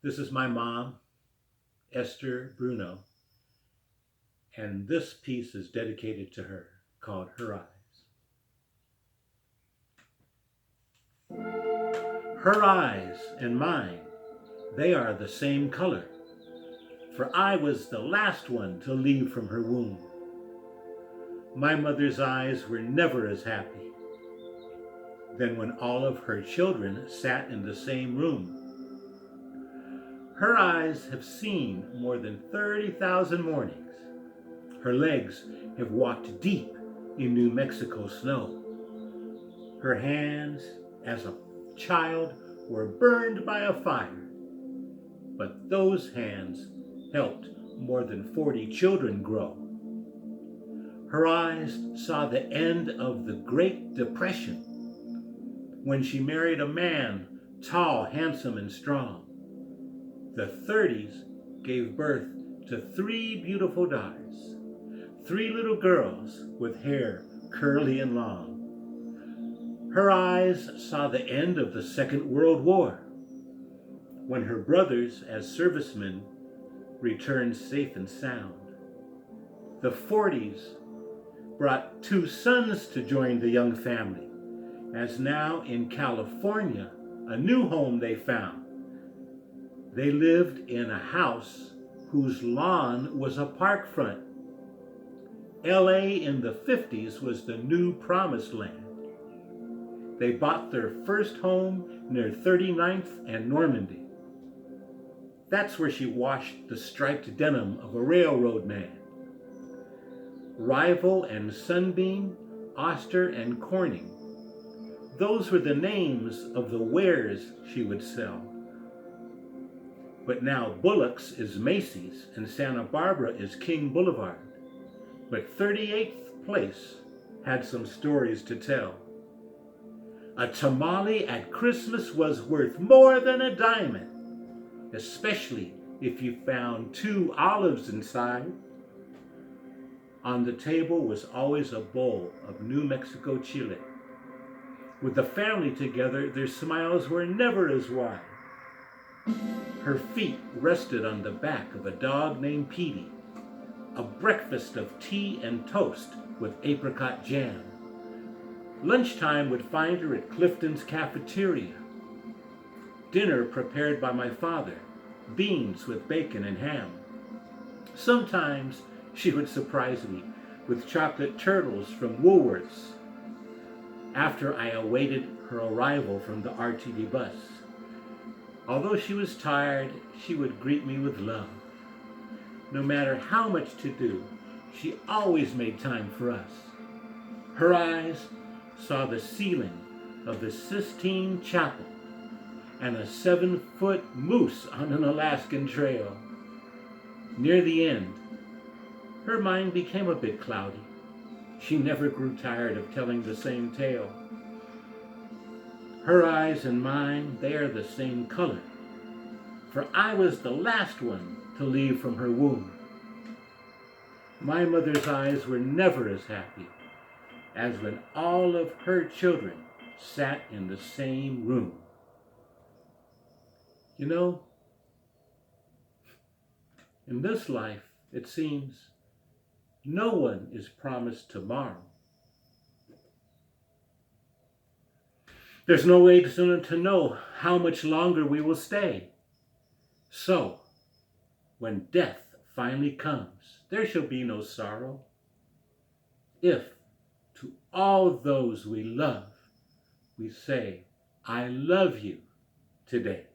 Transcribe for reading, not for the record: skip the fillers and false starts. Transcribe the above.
This is my mom, Esther Bruno, and this piece is dedicated to her, called Her Eyes. Her eyes and mine, they are the same color, for I was the last one to leave from her womb. My mother's eyes were never as happy than when all of her children sat in the same room. Her eyes have seen more than 30,000 mornings. Her legs have walked deep in New Mexico snow. Her hands, as a child, were burned by a fire. But those hands helped more than 40 children grow. Her eyes saw the end of the Great Depression when she married a man, tall, handsome, and strong. The 30s gave birth to 3 beautiful daughters, 3 little girls with hair curly and long. Her eyes saw the end of the Second World War when her brothers, as servicemen, returned safe and sound. The 40s brought 2 sons to join the young family, as now in California, a new home they found. They lived in a house whose lawn was a park front. LA in the 50s was the new promised land. They bought their first home near 39th and Normandy. That's where she washed the striped denim of a railroad man. Rival and Sunbeam, Oster and Corning. Those were the names of the wares she would sell. But now Bullock's is Macy's and Santa Barbara is King Boulevard. But 38th Place had some stories to tell. A tamale at Christmas was worth more than a diamond, especially if you found 2 olives inside. On the table was always a bowl of New Mexico chile. With the family together, their smiles were never as wide. Her feet rested on the back of a dog named Petey. A breakfast of tea and toast with apricot jam. Lunchtime would find her at Clifton's cafeteria. Dinner prepared by my father, beans with bacon and ham. Sometimes she would surprise me with chocolate turtles from Woolworth's after I awaited her arrival from the RTD bus. Although she was tired, she would greet me with love. No matter how much to do, she always made time for us. Her eyes saw the ceiling of the Sistine Chapel and a 7-foot moose on an Alaskan trail. Near the end, her mind became a bit cloudy. She never grew tired of telling the same tale. Her eyes and mine, they are the same color, for I was the last one to leave from her womb. My mother's eyes were never as happy as when all of her children sat in the same room. You know, in this life, it seems no one is promised tomorrow. There's no way to know how much longer we will stay. So, when death finally comes, there shall be no sorrow, if to all those we love, we say, I love you today.